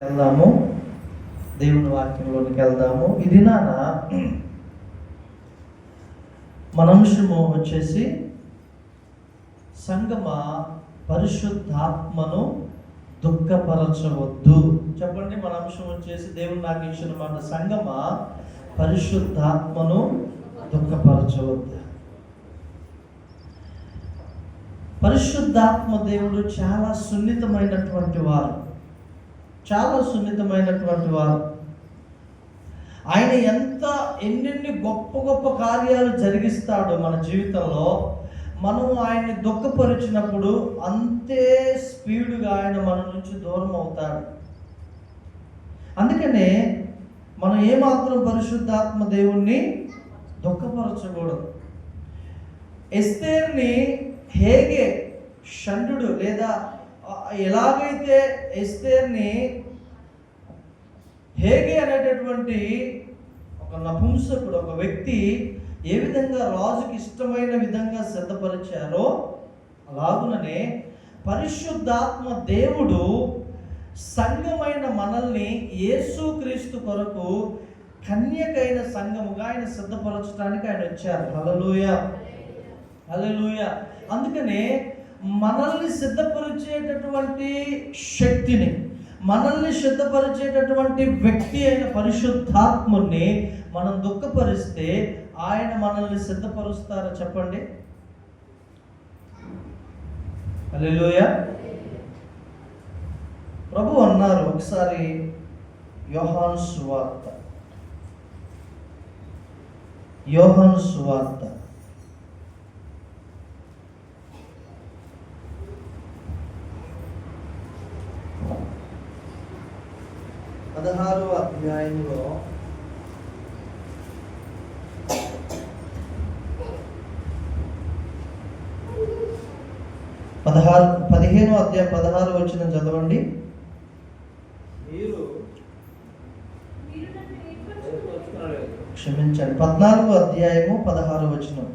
వెళ్దాము, దేవుని వాక్యంలోనికి వెళ్దాము. ఇది నాన్న మన అంశము వచ్చేసి సంగమ పరిశుద్ధాత్మను దుఃఖపరచవద్దు. చెప్పండి, మన అంశం వచ్చేసి దేవుని నాకు ఇచ్చిన మాట, సంగమ పరిశుద్ధాత్మను దుఃఖపరచవద్దు. పరిశుద్ధాత్మ దేవుడు చాలా సున్నితమైనటువంటి వారు, చాలా సున్నితమైనటువంటి వారు. ఆయన ఎన్నెన్ని గొప్ప గొప్ప కార్యాలు జరిగిస్తాడో మన జీవితంలో, మనం ఆయన్ని దుఃఖపరిచినప్పుడు అంతే స్పీడుగా ఆయన మన నుంచి దూరం అవుతాడు. అందుకనే మనం ఏమాత్రం పరిశుద్ధాత్మ దేవుణ్ణి దుఃఖపరచకూడదు. ఎస్తేర్ని హేగే షండు లేదా ఎలాగైతే ఎస్తేర్ని హేగే అనేటటువంటి ఒక నపుంసకుడు, ఒక వ్యక్తి ఏ విధంగా రాజుకి ఇష్టమైన విధంగా సిద్ధపరిచారో, అలాగుననే పరిశుద్ధాత్మ దేవుడు సంఘమైన మనల్ని యేసుక్రీస్తు కొరకు కన్యకైన సంఘముగా ఆయన సిద్ధపరచడానికి ఆయన వచ్చారు. హల్లెలూయా, హల్లెలూయా. అందుకనే మనల్ని సిద్ధపరిచేటటువంటి శక్తిని, మనల్ని సిద్ధపరిచేటటువంటి వ్యక్తి అయిన పరిశుద్ధాత్ముని మనం దుఃఖపరిస్తే ఆయన మనల్ని సిద్ధపరుస్తారా? చెప్పండి. హల్లెలూయా. ప్రభు అన్నారు ఒకసారి యోహాను సువార్త 16వ అధ్యాయంలో 15వ అధ్యాయం 16 వచనం చదవండి. క్షమించండి, 14వ అధ్యాయము 16 వచనం.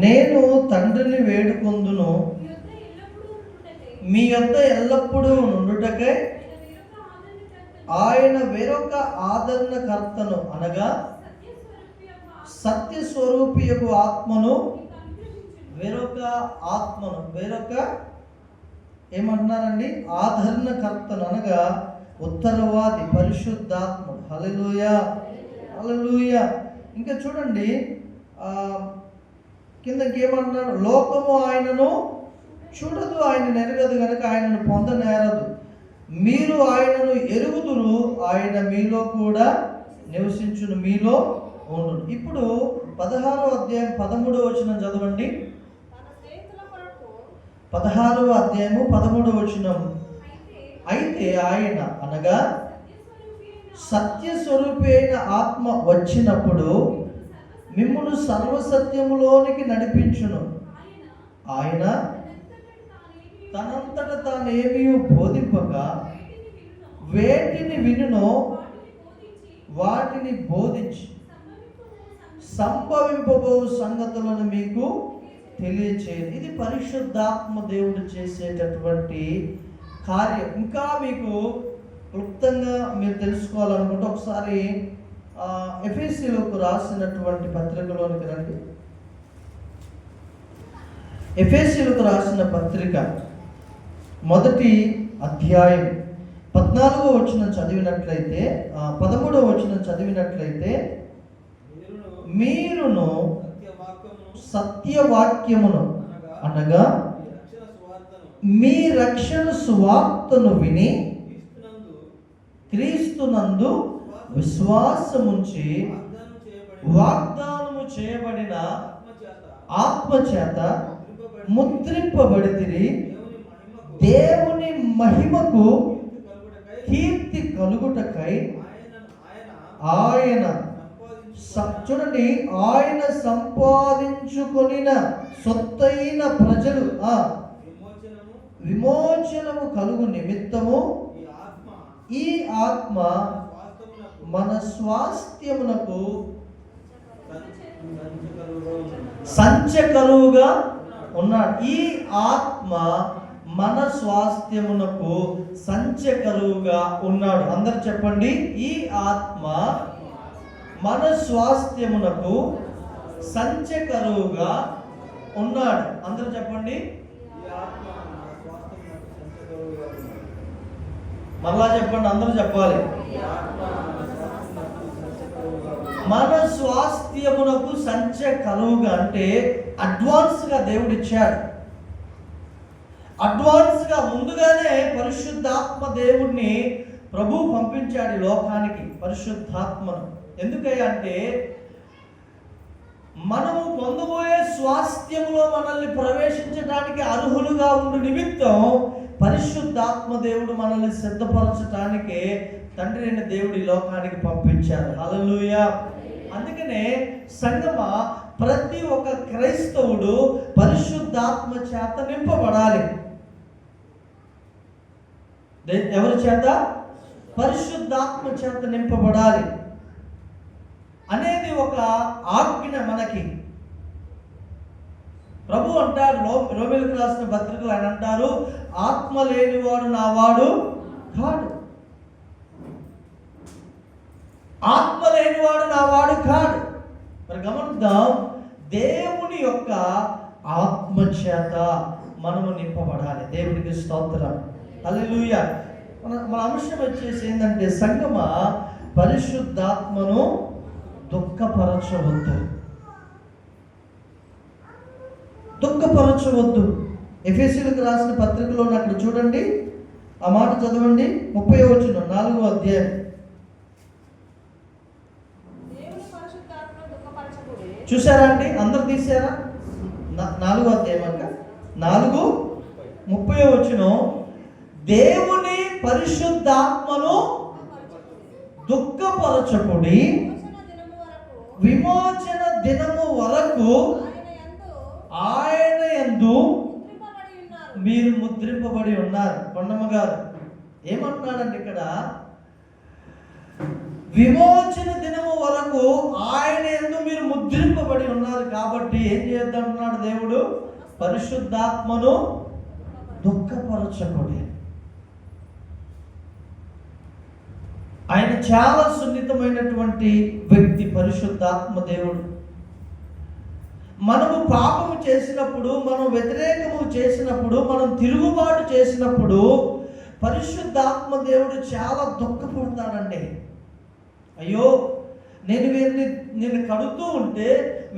నేను తండ్రిని వేడుకొందును, మీ యొద్ద ఎల్లప్పుడూ నుండుటకై ఆయన వేరొక ఆదరణకర్తను, అనగా సత్య స్వరూపియకు ఆత్మను, వేరొక ఏమంటున్నారండి? ఆదరణకర్తను, అనగా ఉత్తరవాది పరిశుద్ధాత్ముడు. హల్లెలూయా, హల్లెలూయా. ఇంకా చూడండి, కిందకి ఏమంటున్నాడు? లోకము ఆయనను చూడదు, ఆయన ఎరగదు గనుక ఆయనను పొందనేరదు. మీరు ఆయనను ఎరుగుదురు, ఆయన మీలో కూడా నివసించును, మీలో ఉండు. ఇప్పుడు 16వ అధ్యాయం 13వ వచనం చదవండి. 16వ అధ్యాయము 13వ వచనం. అయితే ఆయన, అనగా సత్య స్వరూపి అయిన ఆత్మ వచ్చినప్పుడు మిమ్మును సర్వసత్యములోనికి నడిపించును. ఆయన తనంతట తానేమీ బోధింపక వేటిని వినునో వాటిని బోధించి సంభవింపబో సంగతులను మీకు తెలియచేయదు. ఇది పరిశుద్ధాత్మ దేవుడు చేసేటటువంటి కార్యం. ఇంకా మీకు క్లుప్తంగా మీరు తెలుసుకోవాలనుకుంటే ఒకసారి ఎఫెసీయులకు రాసినటువంటి పత్రికలోనికి రండి. ఎఫెసీయులకు రాసిన పత్రిక 1వ అధ్యాయం 14వ వచనం చదివినట్లయితే, 13వ వచనం చదివినట్లయితే, మీరును సత్యవాక్యమును, అనగా మీ రక్షణ సువార్తను విని క్రీస్తునందు విశ్వాసముంచి వాగ్దానము చేయబడిన ఆత్మచేత ముద్రింపబడితిరి, దేవుని మహిమకు కీర్తి కలుగుటకై ఆయన చూడండి, ఆయన సంపాదించుకొనిన సొత్తైన ప్రజలు విమోచనము కలుగు నిమిత్తము ఈ ఆత్మ మన స్వాస్థ్యమునకు సంచకరువుగా ఉన్నాడు. ఈ ఆత్మ మన స్వాస్థ్యమునకు సంచకరువుగా ఉన్నాడు. అందరు చెప్పండి, ఈ ఆత్మ మన స్వాస్థ్యమునకు సంచకరువుగా ఉన్నాడు. అందరూ చెప్పండి, మరలా చెప్పండి, అందరూ చెప్పాలి. మన స్వాస్థ్యమునకు సంచకరువుగా అంటే అడ్వాన్స్గా దేవుడు ఇచ్చాడు. అడ్వాన్స్గా ముందుగానే పరిశుద్ధాత్మ దేవుణ్ణి ప్రభు పంపించాడు ఈ లోకానికి, పరిశుద్ధాత్మను. ఎందుకయ్యా అంటే మనము పొందబోయే స్వాస్థ్యములో మనల్ని ప్రవేశించడానికి అర్హులుగా ఉండు నిమిత్తం పరిశుద్ధాత్మ దేవుడు మనల్ని సిద్ధపరచడానికి తండ్రి అయిన దేవుడు ఈ లోకానికి పంపించారు. హల్లెలూయా. అందుకనే సంగమా, ప్రతి ఒక్క క్రైస్తవుడు పరిశుద్ధాత్మ చేత నింపబడాలి. ఎవరి చేత? పరిశుద్ధాత్మ చేత నింపబడాలి అనేది ఒక ఆజ్ఞ మనకి. ప్రభు అంటారు, రోమీయులకు రాసిన పత్రికలు ఆయన అంటారు, ఆత్మ లేనివాడు నా వాడు కాడు. ఆత్మ లేనివాడు నా వాడు కాడు. మరి గమనిద్దాం, దేవుని యొక్క ఆత్మ చేత మనము నింపబడాలి. దేవునికి స్తోత్రం, హల్లెలూయా. మన అంశం వచ్చేసి ఏంటంటే సంగమా, పరిశుద్ధాత్మను దుఃఖపరచవద్దు. దుఃఖపరచవద్దు. ఎఫెసీయులకు రాసిన పత్రికలో అక్కడ చూడండి, ఆ మాట చదవండి. 30వ వచనం, 4వ అధ్యాయం. చూసారా అండి? అందరు తీసారా? 4వ అధ్యాయం అంట, 4:30వ వచనం. దేవుని పరిశుద్ధాత్మను దుఃఖపరచకుడి, విమోచన దినము వరకు ఆయన యందు మీరు ముద్రింపబడి ఉన్నారు. కొండమ్మ గారు ఏమంటున్నాడండి ఇక్కడ? విమోచన దినము వరకు ఆయన యందు మీరు ముద్రింపబడి ఉన్నారు. కాబట్టి ఏం చేద్దామన్నాడు దేవుడు? పరిశుద్ధాత్మను దుఃఖపరచకుడి. ఆయన చాలా సున్నితమైనటువంటి వ్యక్తి పరిశుద్ధాత్మ దేవుడు. మనము పాపము చేసినప్పుడు, మనం వ్యతిరేకము చేసినప్పుడు, మనం తిరుగుబాటు చేసినప్పుడు పరిశుద్ధాత్మ దేవుడు చాలా దుఃఖపడతాడండి. అయ్యో, నేను కడుతూ ఉంటే,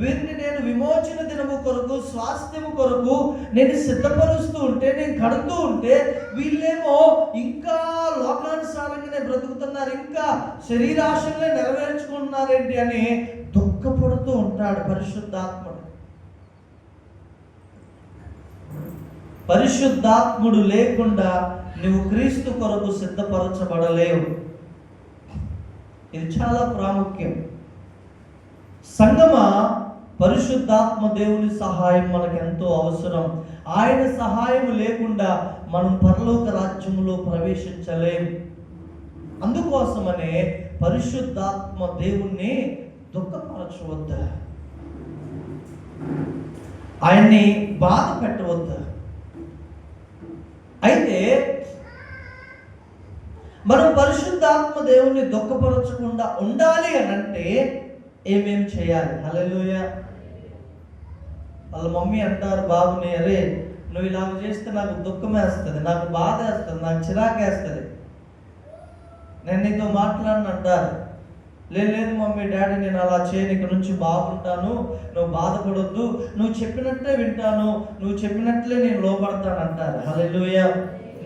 వీరిని నేను విమోచన దినము కొరకు, స్వాస్థ్యము కొరకు నేను సిద్ధపరుస్తూ ఉంటే, నేను కడుతూ ఉంటే, వీళ్ళేమో ఇంకా లోకానుసారంగానే బ్రతుకుతున్నారు, ఇంకా శరీరాశలే నెరవేర్చుకుంటున్నారేంటి అని దుఃఖపడుతూ ఉంటాడు పరిశుద్ధాత్ముడు. పరిశుద్ధాత్ముడు లేకుండా నువ్వు క్రీస్తు కొరకు సిద్ధపరచబడలేవు. ఇది చాలా ప్రాముఖ్యం. సంగమా, పరిశుద్ధాత్మ దేవుని సహాయం మనకు ఎంతో అవసరం. ఆయన సహాయం లేకుండా మనం పరలోక రాజ్యములో ప్రవేశించలేము. అందుకోసమనే పరిశుద్ధాత్మ దేవుణ్ణి దుఃఖపరచవద్దు, ఆయన్ని బాధ పెట్టవద్దు. అయితే మనం పరిశుద్ధాత్మ దేవుణ్ణి దుఃఖపరచకుండా ఉండాలి అని అంటే ఏమేమి చేయాలి? హల్లెలూయా. వాళ్ళ మమ్మీ అంటారు బాబుని, అరే నువ్వు ఇలా చేస్తే నాకు దుఃఖం వేస్తుంది, నాకు బాధ వేస్తుంది, నాకు చిరాకు వేస్తుంది, నేను నీతో మాట్లాడను అంటారు. లేదు మమ్మీ, డాడీ నేను అలా చేయను, ఇక్కడ నుంచి బాగుంటాను, నువ్వు బాధపడొద్దు, నువ్వు చెప్పినట్లే వింటాను, నువ్వు చెప్పినట్లే నేను లోపడతాను అంటారు. హల్లెలూయా.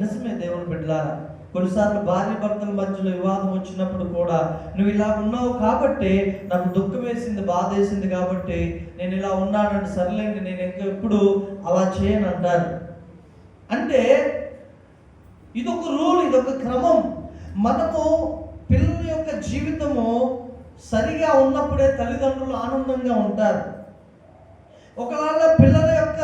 నిజమే దేవుని బిడ్డలారా. కొన్నిసార్లు భార్య భర్తల మధ్యలో వివాదం వచ్చినప్పుడు కూడా నువ్వు ఇలా ఉన్నావు కాబట్టి నాకు దుఃఖం వేసింది, బాధ వేసింది కాబట్టి నేను ఇలా ఉన్నానంటే, సర్లేండి నేను ఇంకా ఎప్పుడు అలా చేయను అంటారు. అంటే ఇదొక రూల్, ఇదొక క్రమం. మనము పిల్లల యొక్క జీవితము సరిగా ఉన్నప్పుడే తల్లిదండ్రులు ఆనందంగా ఉంటారు. ఒకవేళ పిల్లల యొక్క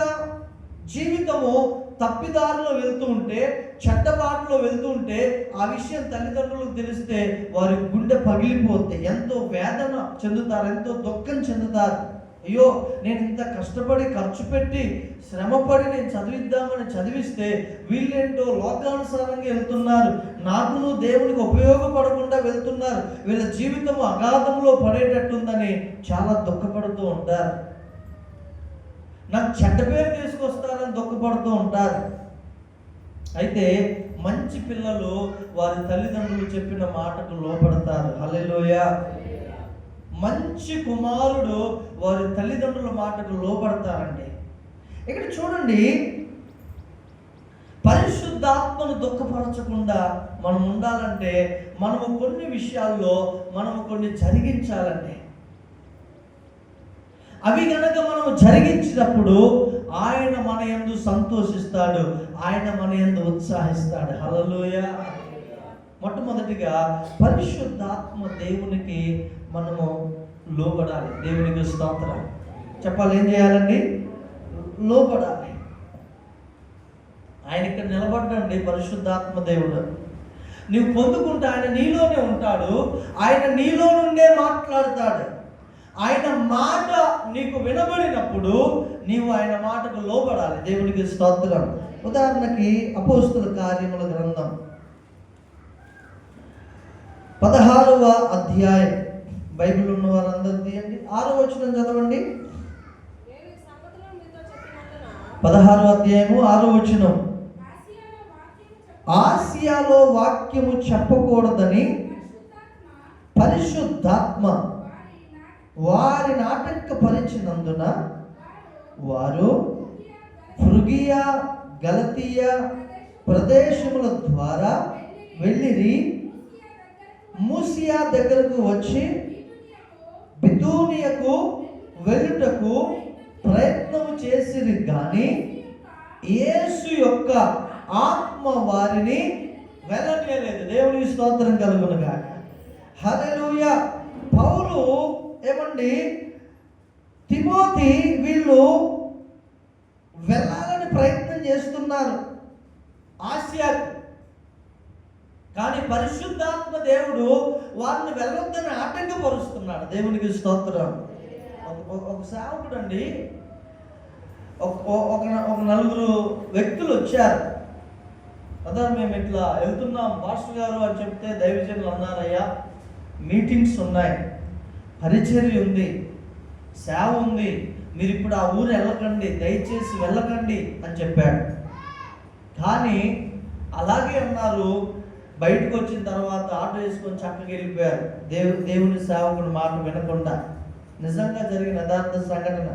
జీవితము తప్పిదారిలో వెళ్తూ ఉంటే, చెడ్డబాటులో వెళ్తూ ఉంటే, ఆ విషయం తల్లిదండ్రులకు తెలిస్తే వారి గుండె పగిలిపోతే ఎంతో వేదన చెందుతారు, ఎంతో దుఃఖం చెందుతారు. అయ్యో, నేను ఇంత కష్టపడి ఖర్చు పెట్టి శ్రమపడి నేను చదివిద్దామని చదివిస్తే వీళ్ళేంటో లోకానుసారంగా వెళ్తున్నారు, నాకును దేవునికి ఉపయోగపడకుండా వెళ్తున్నారు, వీళ్ళ జీవితం అగాధంలో పడేటట్టుందని చాలా దుఃఖపడుతూ ఉంటారు. నాకు చెడ్డ పేరు తీసుకొస్తారని దుఃఖపడుతూ ఉంటారు. అయితే మంచి పిల్లలు వారి తల్లిదండ్రులు చెప్పిన మాటకు లోపడతారు. హల్లెలూయా. మంచి కుమారుడు వారి తల్లిదండ్రుల మాటకు లోపడతారండి. ఇక్కడ చూడండి, పరిశుద్ధాత్మను దుఃఖపరచకుండా మనం ఉండాలంటే మనము కొన్ని విషయాల్లో మనము కొన్ని జరిగించాలండి. అవి గనక మనము జరిగించినప్పుడు ఆయన మన యందు సంతోషిస్తాడు, ఆయన మన యందు ఉత్సాహిస్తాడు. హల్లెలూయా. మొట్టమొదటిగా పరిశుద్ధాత్మ దేవునికి మనము లోబడాలి. దేవునికి స్తోత్రం చెప్పాలి. ఏం చేయాలండి? లోబడాలి. ఆయన ఇక్కడ నిలబడ్డండి పరిశుద్ధాత్మ దేవుడు. నీవు పొందుకుంటే ఆయన నీలోనే ఉంటాడు, ఆయన నీలో నుండే మాట్లాడతాడు. ఆయన మాట నీకు వినబడినప్పుడు నీవు ఆయన మాటకు లోబడాలి. దేవునికి స్తోత్రం. ఉదాహరణకి అపోస్తుల కార్యముల గ్రంథం 16వ అధ్యాయం, బైబిల్ ఉన్న వారందరూ తీయండి, 6వ వచనం చదవండి. 16వ అధ్యాయము 6వ వచనం. ఆసియాలో వాక్యము చెప్పకూడదని పరిశుద్ధాత్మ వారిని ఆటంకపరిచినందున వారు ఫ్రుగియా గలతీయ ప్రదేశముల ద్వారా వెళ్ళిరి. మూసియా దగ్గరకు వచ్చి బితూనియకు వెళ్ళుటకు ప్రయత్నం చేసిరి, కానీ యేసు యొక్క ఆత్మ వారిని వెళ్ళనీయలేదు. దేవునికి స్తోత్రం కలుగును గాక. హల్లెలూయా. పౌలు ఏమండి, తిమోతి వీళ్ళు వెళ్ళాలని ప్రయత్నం చేస్తున్నారు ఆసియాకు, కానీ పరిశుద్ధాత్మ దేవుడు వారిని వెళ్ళొద్దని ఆటంకపరుస్తున్నాడు. దేవునికి స్తోత్రం. ఒక సేవకుడు అండి, ఒక నలుగురు వ్యక్తులు వచ్చారు. అదే మేము ఇట్లా వెళ్తున్నాం పాస్టర్ గారు అని చెప్తే దైవజనులు అన్నారయ్యా, మీటింగ్స్ ఉన్నాయి, పరిచర్య ఉంది, సేవ ఉంది, మీరు ఇప్పుడు ఆ ఊరు వెళ్ళకండి, దయచేసి వెళ్ళకండి అని చెప్పాడు. కానీ అలాగే అన్నారు. బయటకు వచ్చిన తర్వాత ఆటో వేసుకొని చక్కగా వెళ్ళిపోయారు. దేవుని సేవకుని మాట వినకుండా. నిజంగా జరిగిన యథార్థ సంఘటన.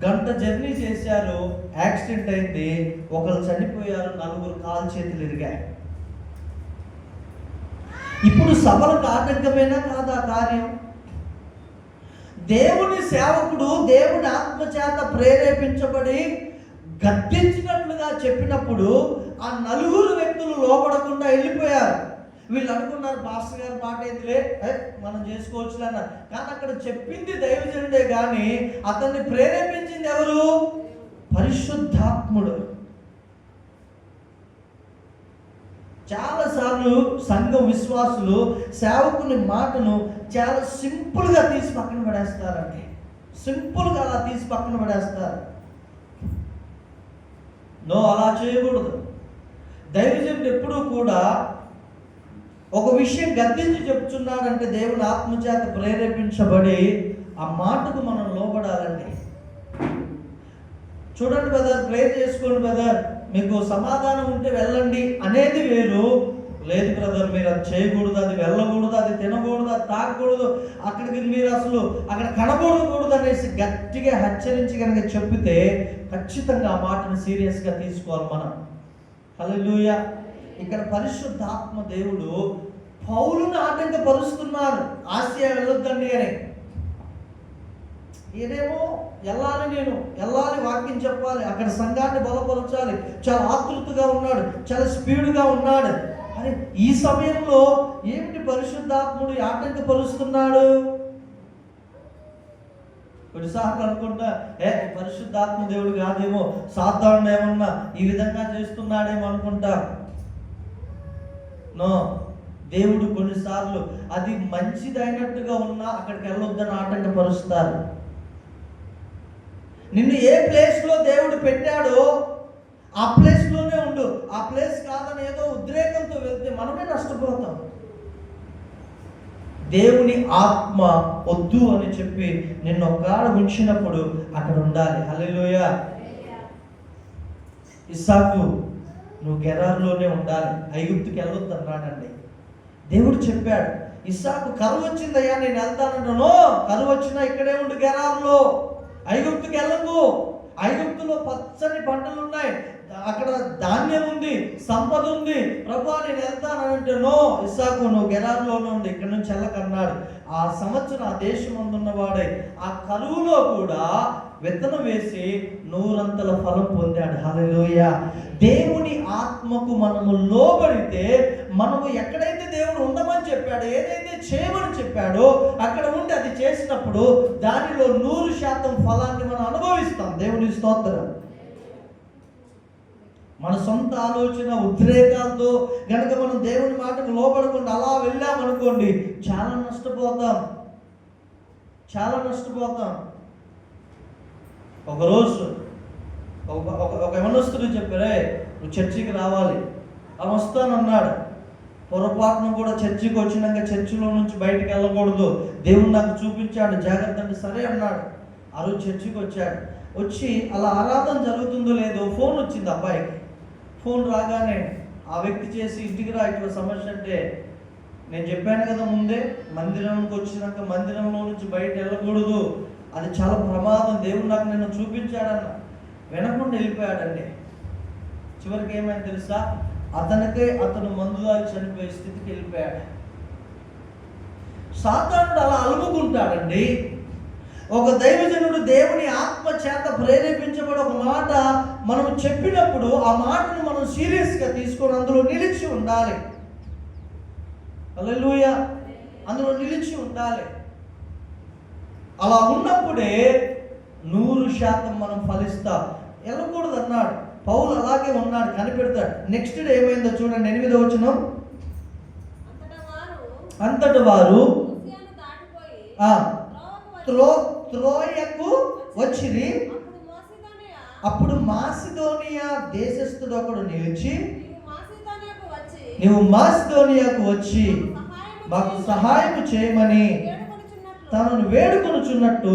గంట జర్నీ చేశారు, యాక్సిడెంట్ అయింది, ఒకరు చనిపోయారు, నలుగురు కాలు చేతులు ఇరిగాయి. ఇప్పుడు సభలకు ఆటంకమైనా కాదా కార్యం? దేవుని సేవకుడు దేవుని ఆత్మచేత ప్రేరేపించబడి గద్దించినట్లుగా చెప్పినప్పుడు ఆ నలుగురు వ్యక్తులు లోపడకుండా వెళ్ళిపోయారు. వీళ్ళు అనుకున్నారు పాస్టర్ గారి మాట ఏంటిలే, మనం చేసుకోవచ్చులే అన్నారు. కానీ అక్కడ చెప్పింది దైవజనుడే, కానీ అతన్ని ప్రేరేపించింది ఎవరు? పరిశుద్ధాత్ముడు. చాలాసార్లు సంఘం విశ్వాసులు సేవకుని మాటను చాలా సింపుల్గా తీసి పక్కన పడేస్తారండి. సింపుల్గా అలా తీసి పక్కన పడేస్తారు. నో, అలా చేయకూడదు. దైవజనుడు ఎప్పుడూ కూడా ఒక విషయం గద్దించి చెప్తున్నాడంటే దేవుని ఆత్మచేత ప్రేరేపించబడి ఆ మాటకు మనం లోబడాలండి. చూడండి బ్రదర్, ప్రేర్ చేసుకోండి బ్రదర్, మీకు సమాధానం ఉంటే వెళ్ళండి అనేది వేరు. లేదు బ్రదర్, మీరు అది చేయకూడదు, అది వెళ్ళకూడదు, అది తినకూడదు, అది తాగకూడదు, అక్కడికి మీరు అసలు అక్కడ కనకూడదు అనేసి గట్టిగా హెచ్చరించి కనుక చెప్పితే ఖచ్చితంగా ఆ మాటను సీరియస్గా తీసుకోవాలి మనం. హల్లెలూయా. ఇక్కడ పరిశుద్ధాత్మ దేవుడు పౌలుని ఆటంకపరుస్తున్నారు, ఆసియా వెళ్ళొద్దండి అని. ఈయనేమో వెళ్ళాలి, వాక్యం చెప్పాలి, అక్కడ సంఘాన్ని బలపరచాలి, చాలా ఆతృతగా ఉన్నాడు, చాలా స్పీడ్గా ఉన్నాడు. అని ఈ సమయంలో ఏమిటి పరిశుద్ధాత్ముడు ఆటంకపరుస్తున్నాడు? కొన్నిసార్లు అనుకుంటా, పరిశుద్ధాత్మ దేవుడు కాదేమో, సాతానుడు ఏమన్నా ఈ విధంగా చేస్తున్నాడేమో అనుకుంటా. నో, దేవుడు కొన్నిసార్లు అది మంచిదైనట్టుగా ఉన్నా అక్కడికి వెళ్ళొద్దని ఆటంకపరుస్తారు. నిన్ను ఏ ప్లేస్లో దేవుడు పెట్టాడో ఆ ప్లేస్లోనే ఉండు. ఆ ప్లేస్ కాదని ఏదో ఉద్రేకంతో వెళ్తే మనమే నష్టపోతాం. దేవుని ఆత్మ వద్దు అని చెప్పి నిన్ను ఒక్కడ ఉంచినప్పుడు అక్కడ ఉండాలి. హల్లెలూయా. ఇస్సాకు, నువ్వు గెరారులోనే ఉండాలి, ఐగుప్తుకి వెళ్ళొద్దు అన్నాడండి. దేవుడు చెప్పాడు. ఇస్సాకు, కరువు వచ్చిందయ్యా నేను వెళ్తానంటాను. కరువు వచ్చినా ఇక్కడే ఉండు, గెరారులో, ఐగుప్తుకి వెళ్ళకు. ఐగుప్తులో పచ్చని పంటలు ఉన్నాయి, అక్కడ ధాన్యం ఉంది, సంపద ఉంది. ప్రభువా నేను వెళ్తానంటే, నో ఇస్సాకు, నువ్వు గెరారులోనే ఉండి ఇక్కడ నుంచి వెళ్ళకన్నాడు. ఆ సంవత్సరం ఆ దేశం అందున్నవాడే ఆ కరువులో కూడా విత్తనం వేసి 100 ఫలం పొందాడు. హల్లెలూయా. దేవుని ఆత్మకు మనము లోబడితే, మనము ఎక్కడైతే దేవుడు ఉండమని చెప్పాడో, ఏదైతే చేయమని చెప్పాడో అక్కడ ఉండి అది చేసినప్పుడు దానిలో 100% ఫలాన్ని మనం అనుభవిస్తాం. దేవుని స్తోత్రం. మన సొంత ఆలోచన ఉద్రేకాలతో గనక మనం దేవుని మాటకు లోబడకుండా అలా వెళ్ళామనుకోండి, చాలా నష్టపోతాం. ఒకరోజు ఒక యవనస్తుడు చెప్పారే, నువ్వు చర్చికి రావాలి. అలా వస్తానన్నాడు. పొరపాటును కూడా చర్చికి వచ్చినాక చర్చిలో నుంచి బయటికి వెళ్ళకూడదు, దేవుడు నాకు చూపించాడు, జాగ్రత్త అంటే సరే అన్నాడు. ఆ రోజు చర్చికి వచ్చాడు. వచ్చి అలా ఆరాధన జరుగుతుందో లేదో ఫోన్ వచ్చింది అబ్బాయికి. ఫోన్ రాగానే ఆ వ్యక్తి చేసి, ఇంటికి రా, ఇక్కడ సమస్య అంటే, నేను చెప్పాను కదా ముందే, మందిరంకి వచ్చినాక మందిరంలో నుంచి బయట వెళ్ళకూడదు, అది చాలా ప్రమాదం, దేవుడు నాకు నిన్ను చూపించాడన్న. వినకుండా వెళ్ళిపోయాడండి. చివరికి ఏమైంది తెలుసా? అతను మందు దాగి చనిపోయే స్థితికి వెళ్ళిపోయాడు. సాతానుడు అలా అలుముకుంటాడండి. ఒక దైవజనుడు దేవుని ఆత్మ చేత ప్రేరేపించబడి ఒక మాట మనం చెప్పినప్పుడు ఆ మాటను మనం సీరియస్గా తీసుకొని అందులో నిలిచి ఉండాలి. హల్లెలూయా. అందులో నిలిచి ఉండాలి. అలా ఉన్నప్పుడే 100% మనం ఫలిస్తాం. వెళ్ళకూడదు అన్నాడు పౌలు. అలాగే ఉన్నాడు, కనిపెడతాడు. నెక్స్ట్ డే ఏమైందో చూడండి, 8వ వచనం. అంతటి వారు త్రోయకు వచ్చిరి. అప్పుడు మాసిదోనియా దేశస్థుడు ఒకడు నిలిచి, నీవు మాసిదోనియాకు వచ్చి మాకు సహాయం చేయమని తనను వేడుకొనుచున్నట్టు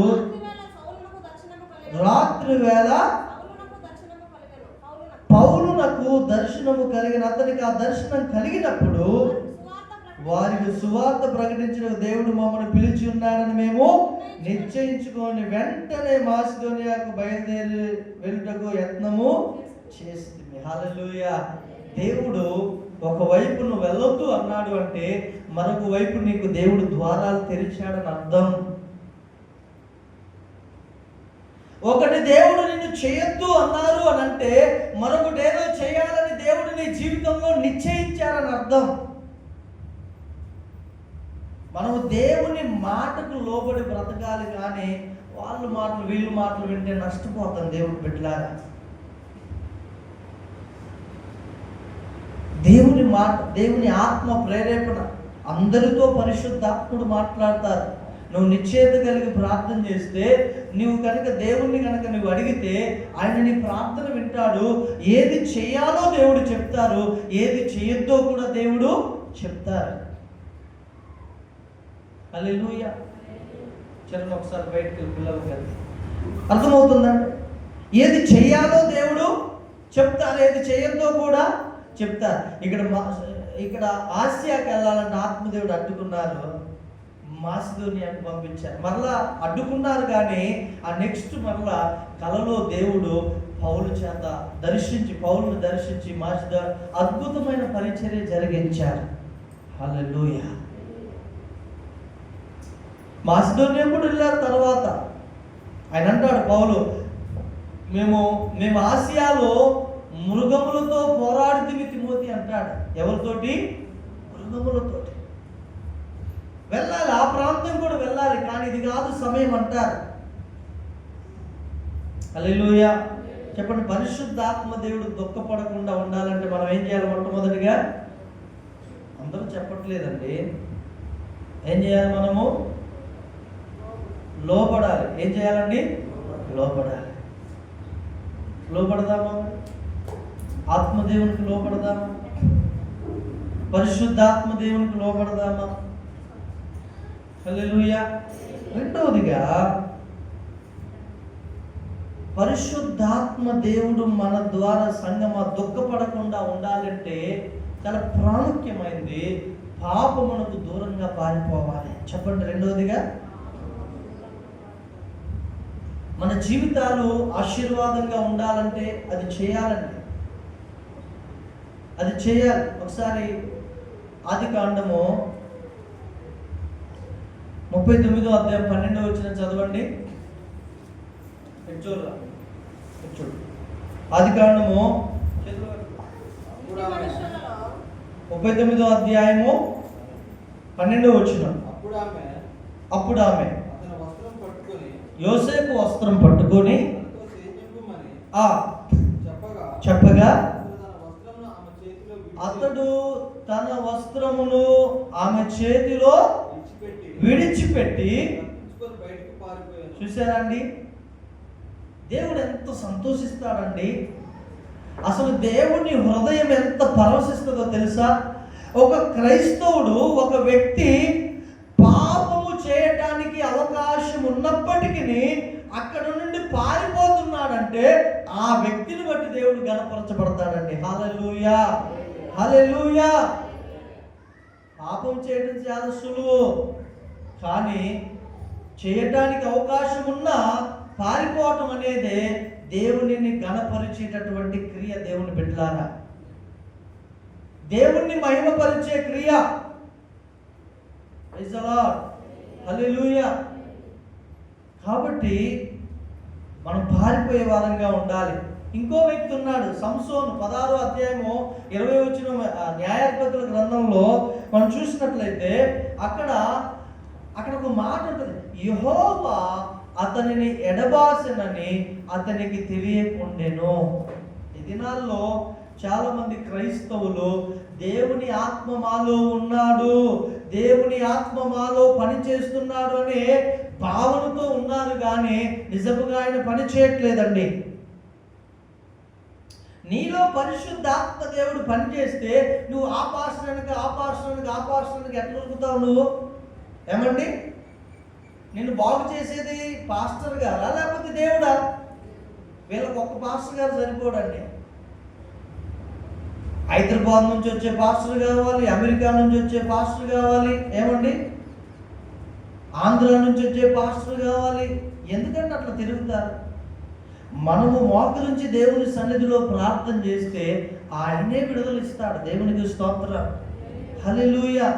రాత్రి వేళ పౌలునకు దర్శనము కలిగిన. అతనికి ఆ దర్శనం కలిగినప్పుడు వారికి సువార్త ప్రకటించిన దేవుడు మమ్మల్ని పిలిచి ఉన్నాడని మేము నిశ్చయించుకొని వెంటనే మాసిదోనియాకు బయలుదేరి వెళ్ళుటకు యత్నము చేస్తుంది. హల్లెలూయా. దేవుడు ఒకవైపు నువ్వు వెళ్ళొద్దు అన్నాడు అంటే మరొక వైపు నీకు దేవుడు ద్వారాలు తెరిచాడని అర్థం. ఒకటి దేవుడు నిన్ను చేయొద్దు అన్నారు అని అంటే మరొకటి ఏదో చేయాలని దేవుడు నీ జీవితంలో నిశ్చయించారని అర్థం. మనము దేవుని మాటకు లోబడి బ్రతకాలి, కానీ వాళ్ళ మాటలు వీళ్ళ మాటలు వింటే నష్టపోతాం. దేవుడు బిడ్డలారా, దేవుని మాట, దేవుని ఆత్మ ప్రేరేపణ, అందరితో పరిశుద్ధాత్ముడు మాట్లాడతారు. నువ్వు నిశ్చయత కలిగి ప్రార్థన చేస్తే, నువ్వు కనుక దేవుణ్ణి కనుక నువ్వు అడిగితే ఆయన నీ ప్రార్థన వింటాడు. ఏది చేయాలో దేవుడు చెప్తారు, ఏది చేయొద్దో కూడా దేవుడు చెప్తారు. హల్లెలూయా. చరణ్ ఒకసారి బయటకు పిల్లలు కలిసి అర్థమవుతుందండి. ఏది చేయాలో దేవుడు చెప్తారు, ఏది చేయొద్దో కూడా చెప్తారు. ఇక్కడ ఆసియాకి వెళ్ళాలంటే ఆత్మదేవుడు అడ్డుకున్నారు, మాసిదోనియాకు పంపించారు. మరలా అడ్డుకున్నారు, కానీ ఆ నెక్స్ట్ మరలా కలలో దేవుడు పౌలు చేత పౌలును దర్శించి మాసిదోనియా అద్భుతమైన పరిచర్య జరిగించారు. హల్లెలూయా. మాసిదోనియా కూడా వెళ్ళారు. తర్వాత ఆయన అంటాడు పౌలు, మేము ఆసియాలో మృగములతో పోరాడితిమి తిమోతి అంటాడు. ఎవరితోటి? మృగములతోటి. వెళ్ళాలి, ఆ ప్రాంతం కూడా వెళ్ళాలి, కానీ ఇది కాదు సమయం అంటారు. హల్లెలూయా. చెప్పండి, పరిశుద్ధాత్మ దేవుడు దుఃఖపడకుండా ఉండాలంటే మనం ఏం చేయాలి? మొట్టమొదటిగా అందరూ చెప్పట్లేదండి. ఏం చేయాలి? మనము లోపడాలి. ఏం చేయాలండి? లోపడాలి. లోపడదామా? ఆత్మదేవునికి లోపడదామా? పరిశుద్ధాత్మ దేవునికి లోపడదామా? హల్లెలూయా. రెండవదిగా, పరిశుద్ధాత్మ దేవుడు మన ద్వారా సంగమ దుఃఖపడకుండా ఉండాలంటే చాలా ప్రాముఖ్యమైనది పాపమునకు దూరంగా పారిపోవాలి. చెప్పండి. రెండవదిగా, మన జీవితాలు ఆశీర్వాదంగా ఉండాలంటే అది చేయాలండి. అది చేయాలి. ఒకసారి ఆదికాండము 39వ అధ్యాయం 12వ వచనం చదవండి. చూడు. ఆదికాండము 39వ అధ్యాయము 12వ వచనం. అప్పుడు ఆమె యోసేపు వస్త్రం పట్టుకొని చెప్పగా అతడు తన వస్త్రమును ఆమె చేతిలో విడిచిపెట్టి, చూసారండి, దేవుడు ఎంత సంతోషిస్తాడండి. అసలు దేవుని హృదయం ఎంత పరవశిస్తుందో తెలుసా? ఒక క్రైస్తవుడు, ఒక వ్యక్తి పాపము చేయటానికి అవకాశం ఉన్నప్పటికీ అక్కడ నుండి పారిపోతున్నాడంటే ఆ వ్యక్తిని బట్టి దేవుడు గణపరచబడతాడండి. హల్లెలూయా, హల్లెలూయా. పాపం చేయడం చాలా సులువు, కానీ చేయటానికి అవకాశం ఉన్నా పారిపోవటం అనేది దేవునిని గణపరిచేటటువంటి క్రియ. దేవుని బిడ్డలారా, దేవుణ్ణి మహిమపరిచే క్రియ. ప్రైజ్ ది లార్డ్, హల్లెలూయా. కాబట్టి మనం పారిపోయే వారంగా ఉండాలి. ఇంకో వ్యక్తి ఉన్నాడు, సంసోను. 16వ అధ్యాయము 20వ వచనం న్యాయాధిపతుల గ్రంథంలో మనం చూసినట్లయితే అక్కడ ఒక మాట ఉంటుంది, యెహోవా అతనిని ఎడబాసెనని అతనికి తెలియకుండెను. ఈ దినాల్లో చాలా మంది క్రైస్తవులు దేవుని ఆత్మ మాలో ఉన్నాడు, దేవుని ఆత్మ మాలో పని చేస్తున్నాడు అనే భావనతో ఉన్నారు, కానీ నిజముగా ఆయన పని చేయట్లేదండి. నీలో పరిశుద్ధాత్మ దేవుడు పనిచేస్తే నువ్వు ఆ పార్శ్వానికి ఎట్లా ఉరుకుతావు? నువ్వు ఏమండి? నిన్ను బాగు చేసేది పాస్టర్ గారా లేకపోతే దేవుడా? వీళ్ళకి ఒక్క పాస్టర్ గారు సరిపోడండి. హైదరాబాద్ నుంచి వచ్చే పాస్టర్ కావాలి, అమెరికా నుంచి వచ్చే పాస్టర్ కావాలి, ఏమండి, ఆంధ్ర నుంచి వచ్చే పాస్టర్ కావాలి. ఎందుకంటే అట్లా తిరుగుతారు. మనము మోకరించి దేవుని సన్నిధిలో ప్రార్థన చేస్తే ఆయనే విడుదల ఇస్తాడు. దేవునికి స్తోత్రం, హల్లెలూయా.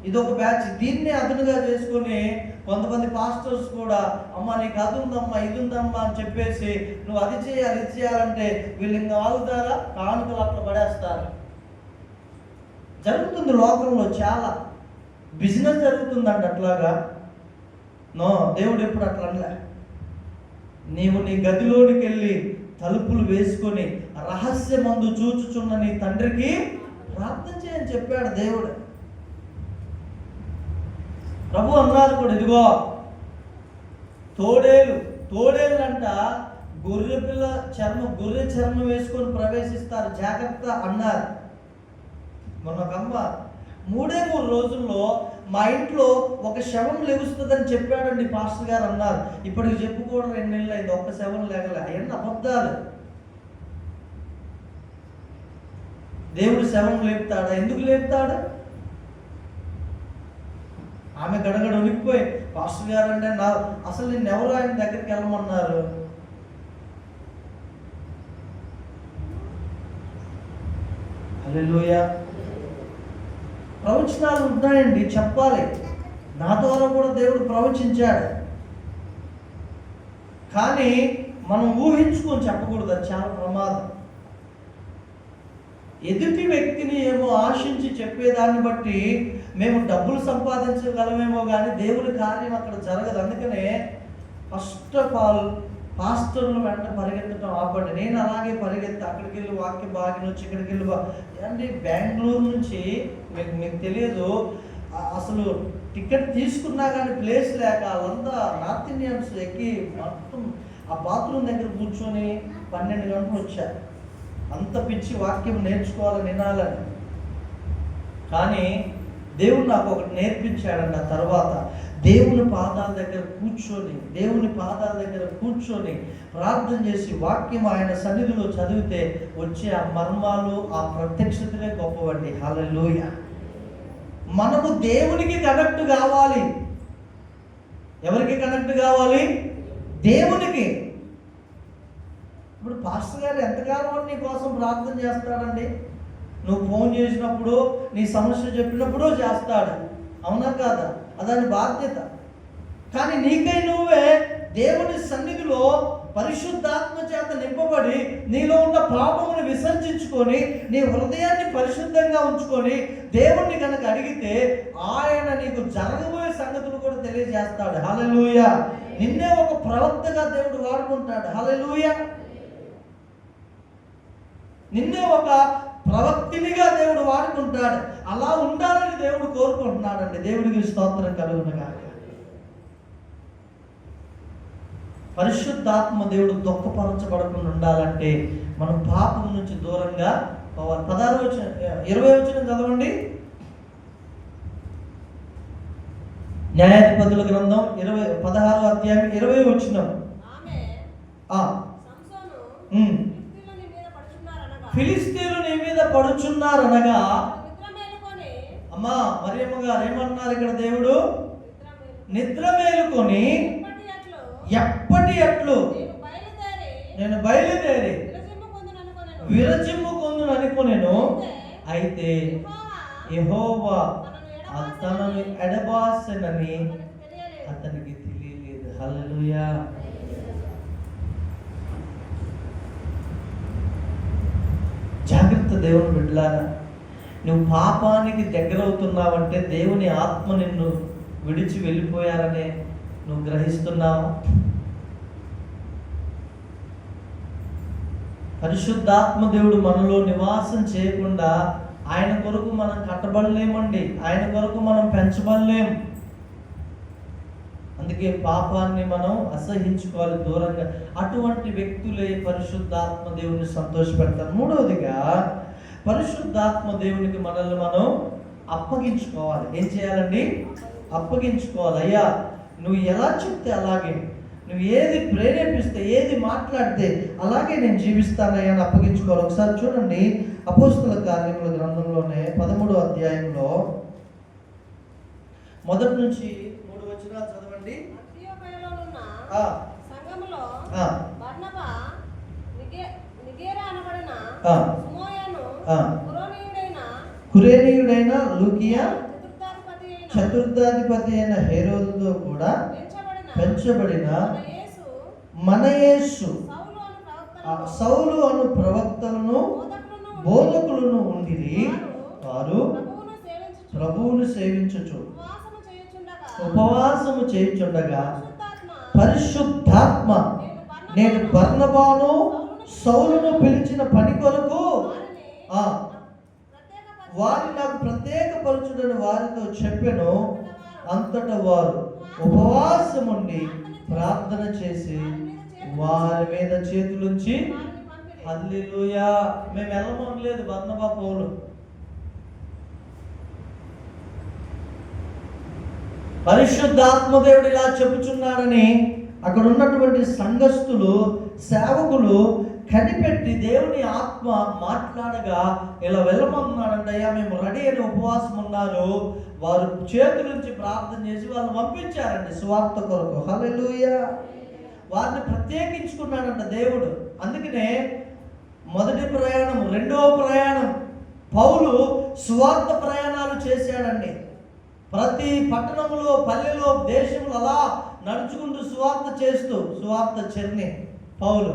ఇదొక బ్యాచ్. దీన్నే అదునుగా చేసుకొని కొంతమంది పాస్టర్స్ కూడా, అమ్మ నీకు అది ఉందమ్మా, ఇది ఉందమ్మా అని చెప్పేసి నువ్వు అది చేయాలి, ఇది చేయాలంటే వీళ్ళు ఇంకా ఆగుతారా? కానుకలు అట్లా పడేస్తారు. జరుగుతుంది లోకంలో, చాలా బిజినెస్ జరుగుతుందండి అట్లాగా. నో, దేవుడు ఎప్పుడు అట్లా అనలే. నీవు నీ గదిలోనికి వెళ్ళి తలుపులు వేసుకొని రహస్యమందు చూచుచున్న నీ తండ్రికి ప్రార్థన చేయని చెప్పాడు దేవుడు. ప్రభు అన్నారు కూడా, ఇదిగో తోడేళ్ళు అంట గొర్రె చర్మం వేసుకొని ప్రవేశిస్తారు, జాగ్రత్త అన్నారు. మొన్న ఒక అమ్మ 3 రోజుల్లో మా ఇంట్లో ఒక శవం లెగుస్తుందని చెప్పాడండి పాస్టర్ గారు అన్నారు. ఇప్పటికి చెప్పుకోవడం 2 నెలలు అయింది, ఒక్క శవం లేగలే. అవన్నీ అబద్ధాలు. దేవుడు శవం లేపుతాడా? ఎందుకు లేపుతాడు? ఆమె గడగడ ఉనికిపోయి, పాస్టర్ గారు అంటే అసలు నిన్ను ఎవరు ఆయన దగ్గరికి వెళ్ళమన్నారు? హల్లెలూయా. ప్రవచనాలు ఉన్నాయండి, చెప్పాలి. నా ద్వారా కూడా దేవుడు ప్రవచించాడు, కానీ మనం ఊహించుకొని చెప్పకూడదు. అది చాలా ప్రమాదం. ఎదుటి వ్యక్తిని ఏమో ఆశించి చెప్పేదాన్ని బట్టి మేము డబ్బులు సంపాదించగలమేమో కానీ దేవుని కార్యం అక్కడ జరగదు. అందుకనే ఫస్ట్ ఆఫ్ ఆల్ పాస్టర్లు వెంట పరిగెత్తడం ఆపండి. నేను అలాగే పరిగెత్తి అక్కడికి వెళ్ళి వాక్యం బాగా వచ్చి ఇక్కడికి వెళ్ళి అంటే బెంగళూరు నుంచి మీకు తెలియదు, అసలు టికెట్ తీసుకున్నా కానీ ప్లేస్ లేక వాళ్ళంతా నార్త్ ఇండియన్స్ ఎక్కి మొత్తం ఆ బాత్రూమ్ దగ్గర కూర్చొని 12 గంటలు వచ్చారు. అంత పిచ్చి వాక్యం నేర్చుకోవాలని వినాలని. కానీ దేవుడు నాకు ఒకటి నేర్పించాడండి. ఆ తర్వాత దేవుని పాదాల దగ్గర కూర్చొని ప్రార్థన చేసి వాక్యం ఆయన సన్నిధిలో చదివితే వచ్చే ఆ మర్మాలు, ఆ ప్రత్యక్షతలే గొప్పవండి. హల్లెలూయా. మనము దేవునికి కనెక్ట్ కావాలి. ఎవరికి కనెక్ట్ కావాలి? దేవునికి. ఇప్పుడు పాస్టర్ గారు ఎంతకాలం నీ కోసం ప్రార్థన చేస్తాడండి? నువ్వు ఫోన్ చేసినప్పుడు, నీ సమస్య చెప్పినప్పుడు చేస్తాడు, అవునా కాదా? అదని బాధ్యత. కానీ నీకై నువ్వే దేవుని సన్నిధిలో పరిశుద్ధాత్మ చేత నింపబడి నీలో ఉన్న పాపమును విసర్జించుకొని నీ హృదయాన్ని పరిశుద్ధంగా ఉంచుకొని దేవుణ్ణి కనుక అడిగితే ఆయన నీకు జరగబోయే సంగతులు కూడా తెలియజేస్తాడు. హల్లెలూయా. నిన్నే ఒక ప్రవక్తగా దేవుడు వాడుకుంటాడు. హల్లెలూయా. నిన్నే ఒక ప్రవక్తినిగా దేవుడు వాడుకుంటాడు. అలా ఉండాలని దేవుడు కోరుకుంటున్నాడండి. దేవుడికి స్తోత్రం కలుగునుగాక. పరిశుద్ధాత్మ దేవుడు దుఃఖపరచబడకుండా ఉండాలంటే మనం పాపం నుంచి దూరంగా పోవాలి. 16వ వచనం 20వ వచనం చదవండి. న్యాయాధిపతుల గ్రంథం 16వ అధ్యాయం 20వ వచనం. ఫిలిష్తీయులు నీ మీద పడుచున్నారనగా. అమ్మా మరియమ్మ గారు ఏమంటున్నారు ఇక్కడ? దేవుడు నిద్ర మేలుకొని ఎప్పటి అట్లు నేను బయలుదేరి విరజిమ్ముకొందును అనుకొనెను. అయితే యెహోవా తనను ఎడబాసెనని అతనికి తెలియలేదు. హల్లెలూయా. జాగ్రత్త దేవుని బిడ్డలారా. నువ్వు పాపానికి దగ్గరవుతున్నావంటే దేవుని ఆత్మ నిన్ను విడిచి వెళ్ళిపోయారనే నువ్వు గ్రహిస్తున్నావా? పరిశుద్ధాత్మ దేవుడు మనలో నివాసం చేయకుండా ఆయన కొరకు మనం కట్టబడలేమండి. ఆయన కొరకు మనం పెంచబడలేము. అందుకే పాపాన్ని మనం అసహించుకోవాలి, దూరంగా. అటువంటి వ్యక్తులే పరిశుద్ధాత్మ దేవుని సంతోషపెడతారు. మూడవదిగా పరిశుద్ధాత్మ దేవునికి మనల్ని మనం అప్పగించుకోవాలి. ఏం చేయాలండి? అప్పగించుకోవాలి. అయ్యా నువ్వు ఎలా చెప్తే అలాగే, నువ్వు ఏది ప్రేరేపిస్తే, ఏది మాట్లాడితే అలాగే నేను జీవిస్తానయ్యా అని అప్పగించుకోవాలి. ఒకసారి చూడండి, అపోస్తల కార్యముల గ్రంథంలోనే 13వ అధ్యాయంలో 1 నుంచి 3 వచనాలు చదవండి. కురేనీయుడైన లూకియా చతుర్థాధిపతి అయిన హేరోదుతో కూడా పెంచబడిన మన యేసు సౌలు అను ప్రవక్తలను బోధకులను ఉండిరి. వారు ప్రభువును సేవించుచు ఉపవాసము చేయుచుండగా పరిశుద్ధాత్మ నేను బర్నబాను సౌలును పిలిచిన పని కొరకు వారిని నాకు ప్రత్యేకపరచుడని వారితో చెప్పెను. అంతటా వారు ఉపవాసం ఉండి ప్రార్థన చేసి వారి మీద చేతులుంచి హల్లెలూయా. మేము వెళ్ళమనలేదు బర్నబా పౌలు. పరిశుద్ధాత్మదేవుడు ఇలా చెప్పుచున్నాడని అక్కడ ఉన్నటువంటి సంఘస్థులు, సేవకులు కనిపెట్టి దేవుని ఆత్మ మాట్లాడగా ఇలా వెళ్ళమన్నాడంట. అయ్యా మేము రెడీ అని ఉపవాసం ఉన్నారు. వారు చేతుల నుంచి ప్రార్థన చేసి వాళ్ళని పంపించారండి సువార్త కొరకు. హల్లెలూయా. వారిని ప్రత్యేకించుకున్నాడంట దేవుడు. అందుకనే మొదటి ప్రయాణం, రెండవ ప్రయాణం పౌలు సువార్త ప్రయాణాలు చేశాడండి. ప్రతి పట్టణంలో, పల్లెలో, దేశంలో అలా నడుచుకుంటూ సువార్త చేస్తూ సువార్త చర్ని పౌలు.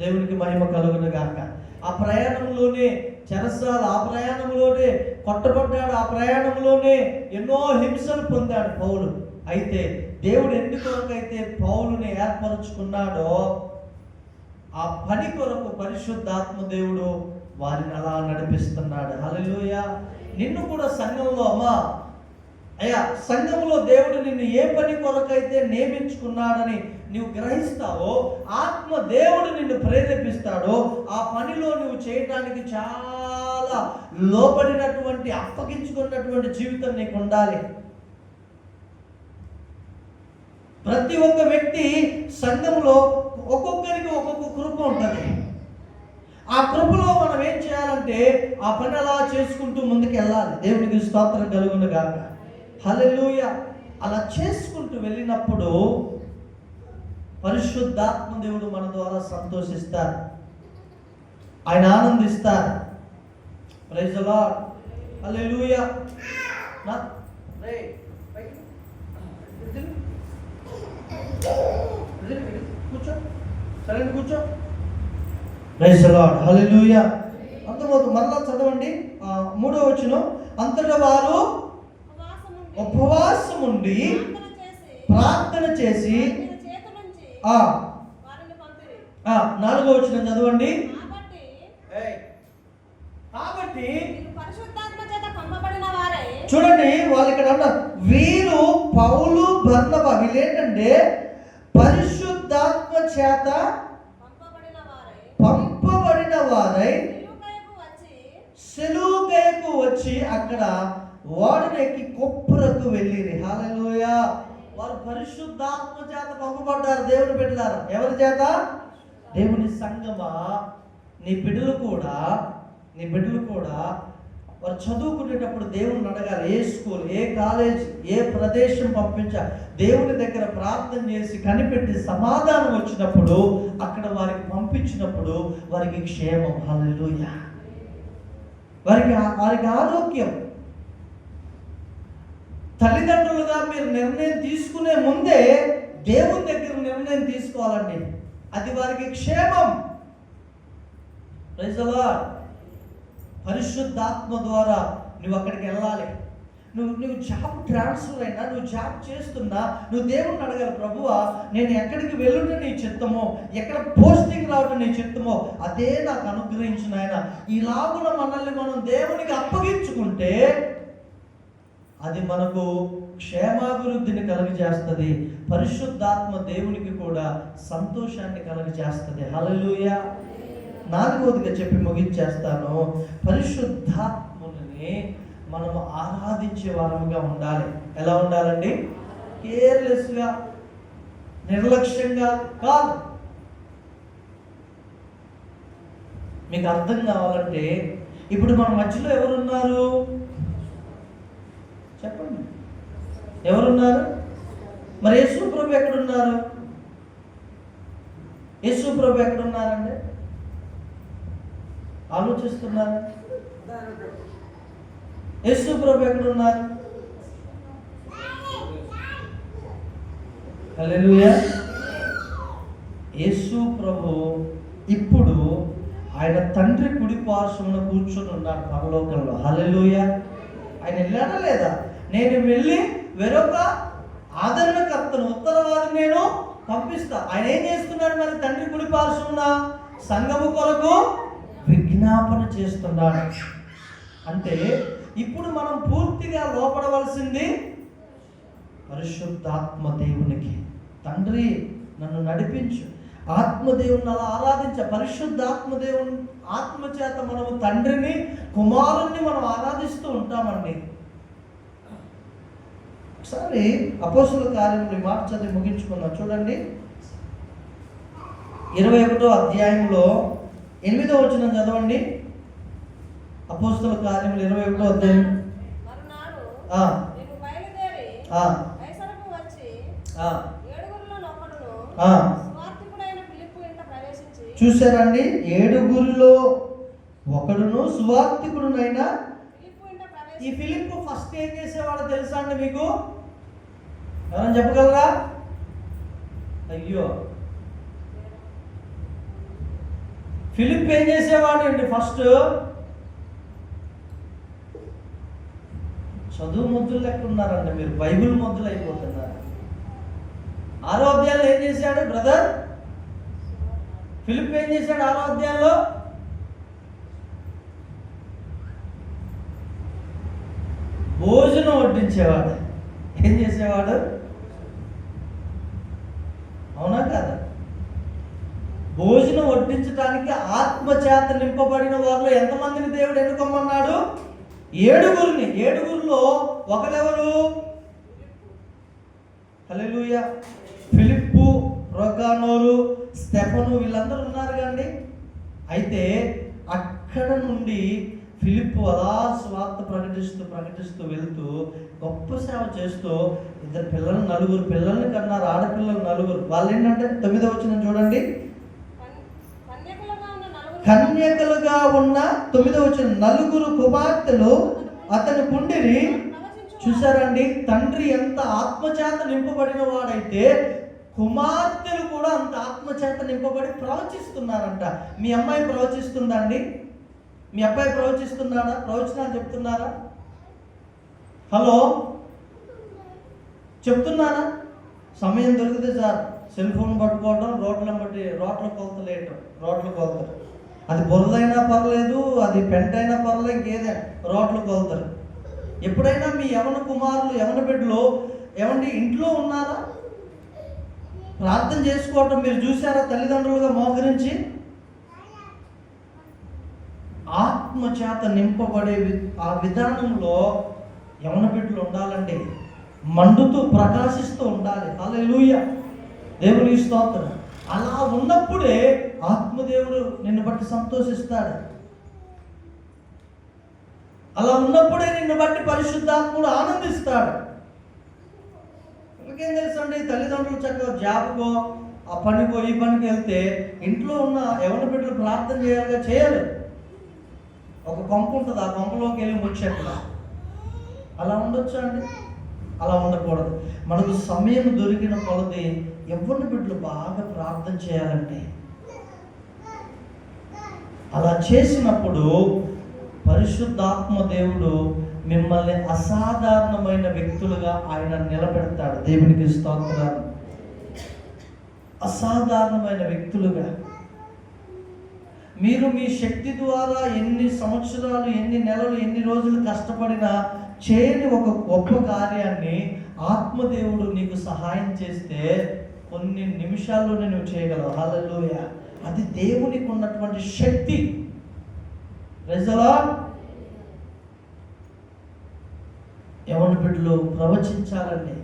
దేవునికి మహిమ కలుగును గాక. ఆ ప్రయాణంలోనే చెరసాల, ఆ ప్రయాణంలోనే కొట్టబడ్డాడు, ఆ ప్రయాణంలోనే ఎన్నో హింసలు పొందాడు పౌలు. అయితే దేవుడు ఎందుకొరకైతే పౌలుని ఏర్పరచుకున్నాడో ఆ పని కొరకు పరిశుద్ధాత్మ దేవుడు వారిని అలా నడిపిస్తున్నాడు. హల్లెలూయా. నిన్ను కూడా సంఘంలో అయ్యా సంఘంలో దేవుడు నిన్ను ఏ పని కొరకైతే నియమించుకున్నాడని నువ్వు గ్రహిస్తావో, ఆత్మ దేవుడు నిన్ను ప్రేరేపిస్తాడో ఆ పనిలో నువ్వు చేయడానికి చాలా లోబడినటువంటి అప్పగించుకున్నటువంటి జీవితం నీకు ఉండాలి. ప్రతి ఒక్క వ్యక్తి సంఘంలో ఒక్కొక్కరికి ఒక్కొక్క కృప ఉంటుంది. ఆ కృపలో మనం ఏం చేయాలంటే ఆ పని అలా చేసుకుంటూ ముందుకు వెళ్ళాలి. దేవునికి స్తోత్రం కలుగును గాక. హల్లెలూయా. అలా చేసుకుంటూ వెళ్ళినప్పుడు పరిశుద్ధాత్మ దేవుడు మన ద్వారా సంతోషిస్తారు, ఆయన ఆనందిస్తారు. Praise the lord. హల్లెలూయా. కూర్చో, సరే కూర్చో. Praise the lord. హల్లెలూయా. అంతమోదు మరలా చదవండి 3వ వచనం. అంతటా వారు ఉపవాసం ఉండి ప్రార్థన చేసి 4వ వచనం చదవండి. కాబట్టి చూడండి, వాళ్ళు ఇక్కడ అన్నారు, వీరు పౌలు బర్నబా వీళ్ళేంటంటే పరిశుద్ధాత్మ చేత పంపబడిన వారై సెలూకైకు వచ్చి అక్కడ ఓడనెక్కి కొప్పురకు వెళ్ళిరి. హల్లెలూయా. వారు పరిశుద్ధాత్మ చేత పంపబడ్డారు. దేవుని బిడ్డలారా, ఎవరి చేత? దేవుని సంగమా. నీ బిడ్డలు కూడా వారు చదువుకునేటప్పుడు దేవుని అడగాలి. ఏ స్కూల్, ఏ కాలేజ్, ఏ ప్రదేశం పంపించాలి. దేవుని దగ్గర ప్రార్థన చేసి కనిపెట్టి సమాధానం వచ్చినప్పుడు అక్కడ వారికి పంపించినప్పుడు వారికి క్షేమం. హల్లెలూయా. వారికి ఆరోగ్యం. తల్లిదండ్రులుగా మీరు నిర్ణయం తీసుకునే ముందే దేవుని దగ్గర నిర్ణయం తీసుకోవాలండి. అది వారికి క్షేమం. Praise the Lord. పరిశుద్ధాత్మ ద్వారా నువ్వు అక్కడికి వెళ్ళాలి. నువ్వు జాబ్ ట్రాన్స్ఫర్ అయినా, నువ్వు జాబ్ చేస్తున్నా, నువ్వు దేవుణ్ణి అడగాలి, ప్రభువా నేను ఎక్కడికి వెళ్ళుంటే నీ చిత్తమో, ఎక్కడ పోస్టింగ్ రావడం నీ చిత్తమో అదే నాకు అనుగ్రహించిన ఆయన. ఇలాగున మనల్ని మనం దేవునికి అప్పగించుకుంటే అది మనకు క్షేమాభివృద్ధిని కలుగజేస్తుంది. పరిశుద్ధాత్మ దేవునికి కూడా సంతోషాన్ని కలుగజేస్తుంది. హల్లెలూయా. 4వదిగా చెప్పి ముగించేస్తాను. పరిశుద్ధాత్మని మనము ఆరాధించే వారముగా ఉండాలి. ఎలా ఉండాలండి? కేర్లెస్గా, నిర్లక్ష్యంగా కాదు. మీకు అర్థం కావాలంటే ఇప్పుడు మన మధ్యలో ఎవరున్నారు చెప్పండి? ఎవరున్నారు? మరి యేసు ప్రభు ఎక్కడున్నారు? యేసు ప్రభు ఎక్కడున్నారండి? ఆలోచిస్తున్నారు. యేసు ప్రభు ఎక్కడున్నారు? హల్లెలూయా. యేసు ప్రభు ఇప్పుడు ఆయన తండ్రి కుడి పార్శ్వమున కూర్చొని ఉన్నాడు పరలోకంలో. హల్లెలూయా. ఆయన వెళ్ళాడా లేదా? నేను వెళ్ళి వేరొక ఆదరణకర్తను, ఉత్తరవాదిని నేను పంపిస్తా. ఆయన ఏం చేస్తున్నాడు మరి? తండ్రి కుడి పార్శ్వమున సంఘము కొరకు విజ్ఞాపన చేస్తున్నాడు. అంటే ఇప్పుడు మనం పూర్తిగా లోపడవలసింది పరిశుద్ధాత్మ దేవునికి. తండ్రి నన్ను నడిపించు, ఆత్మదేవుని అలా ఆరాధించ. పరిశుద్ధాత్మదేవుని ఆత్మ చేత మనము తండ్రిని, కుమారుణ్ణి మనం ఆరాధిస్తూ ఉంటామండి. ఒకసారి అపోస్తుల కార్యములు మాట చదివి ముగించుకుందాం. చూడండి, 21వ అధ్యాయంలో 8వ వచనం చదవండి. అపోస్తుల కార్యములు 21వ అధ్యాయం. చూసారండి, 7గురిలో ఒకడును సువార్తికుడునైనా. ఈ ఫిలిప్పు ఫస్ట్ ఏం చేసేవాడో తెలుసా అండి మీకు? ఎవరైనా చెప్పగలరా? అయ్యో, ఫిలిప్ ఏం చేసేవాడు అండి? ఫస్ట్ చదువు మొద్దులు లెక్క ఉన్నారండి మీరు, బైబిల్ మొద్దులు అయిపోతున్నారు. 6వ అధ్యాయంలో ఏం చేశాడు బ్రదర్ ఫిలిప్? ఏం చేశాడు 6వ అధ్యాయంలో? భోజనం వడ్డించేవాడు. ఏం చేసేవాడు? అవునా కదా? భోజనం వడ్డించడానికి ఆత్మచేత నింపబడిన వారిలో ఎంతమందిని దేవుడు ఎన్నుకోమన్నాడు? 7గురిని. 7గురిలో ఒకరెవరు? హల్లెలూయా, ఫిలిప్పు, ప్రొకానోరు, స్టెఫను, వీళ్ళందరూ ఉన్నారు కండి. అయితే అక్కడ నుండి ఫిలిప్పు అలా స్వార్థ ప్రకటిస్తూ వెళ్తూ గొప్ప సేవ చేస్తూ 9 పిల్లల్ని కన్నారు. ఆడపిల్లలు 9. వాళ్ళు ఏంటంటే 9వ వచనం చూడండి. కన్యకలుగా ఉన్న 9వ వచనం, 9 కుమార్తెలు అతని పుండిరి. చూసారండి, తండ్రి ఎంత ఆత్మచేత నింపబడిన వాడైతే కుమార్తెలు కూడా అంత ఆత్మచేత నింపబడి ప్రవచిస్తున్నారంట. మీ అమ్మాయి ప్రవచిస్తుందా అండి? మీ అబ్బాయి ప్రవచిస్తున్నాడా? ప్రవచనాలు చెప్తున్నారా? హలో, చెప్తున్నారా? సమయం దొరికితే సార్ సెల్ ఫోన్ పట్టుకోవడం, రోడ్ల కొలతలు వేయటం. రోడ్ల కొలతలు, అది బురదైనా పర్లేదు, అది పెంటైనా పర్లేదు, ఇంకేదే రోడ్ల కొలతలు. ఎప్పుడైనా మీ యవన కుమారులు, యవన బిడ్డలు ఏమండి ఇంట్లో ఉన్నారా? ప్రార్థన చేసుకోవటం మీరు చూసారా? తల్లిదండ్రులుగా మోకరించి ఆత్మచేత నింపబడే ఆ విధానంలో యవన బిడ్డలు ఉండాలండి. మండుతూ ప్రకాశిస్తూ ఉండాలి. హల్లెలూయా, దేవునికి స్తోత్రం. అలా ఉన్నప్పుడే ఆత్మదేవుడు నిన్ను బట్టి సంతోషిస్తాడు. అలా ఉన్నప్పుడే నిన్ను బట్టి పరిశుద్ధాత్ముడు ఆనందిస్తాడు. ఇంకేం తెలుసండి, తల్లిదండ్రులు చక్కగా జాబ్కో, ఆ పనికో, ఈ పనికి వెళ్తే ఇంట్లో ఉన్న యవన బిడ్డలు ప్రార్థన చేయాలి. ఒక కొంప ఉంటుంది, ఆ కొంపలోకి వెళ్ళి ముచ్చట్ల. అలా ఉండొచ్చు అండి? అలా ఉండకూడదు. మనకు సమయం దొరికిన కొలది యవ్వన బిడ్డలు బాగా ప్రార్థన చేయాలంటే, అలా చేసినప్పుడు పరిశుద్ధాత్మ దేవుడు మిమ్మల్ని అసాధారణమైన వ్యక్తులుగా ఆయన నిలబెడతాడు. దేవునికి స్తోత్రాలు. అసాధారణమైన వ్యక్తులుగా మీరు మీ శక్తి ద్వారా ఎన్ని సంవత్సరాలు, ఎన్ని నెలలు, ఎన్ని రోజులు కష్టపడినా చేయని ఒక గొప్ప కార్యాన్ని ఆత్మదేవుడు నీకు సహాయం చేస్తే కొన్ని నిమిషాల్లోనే నువ్వు చేయగలవు. హల్లెలూయా, అది దేవునికి ఉన్నటువంటి శక్తి. Praise the lord. యవన బిడ్డలు ప్రవచించాలండి.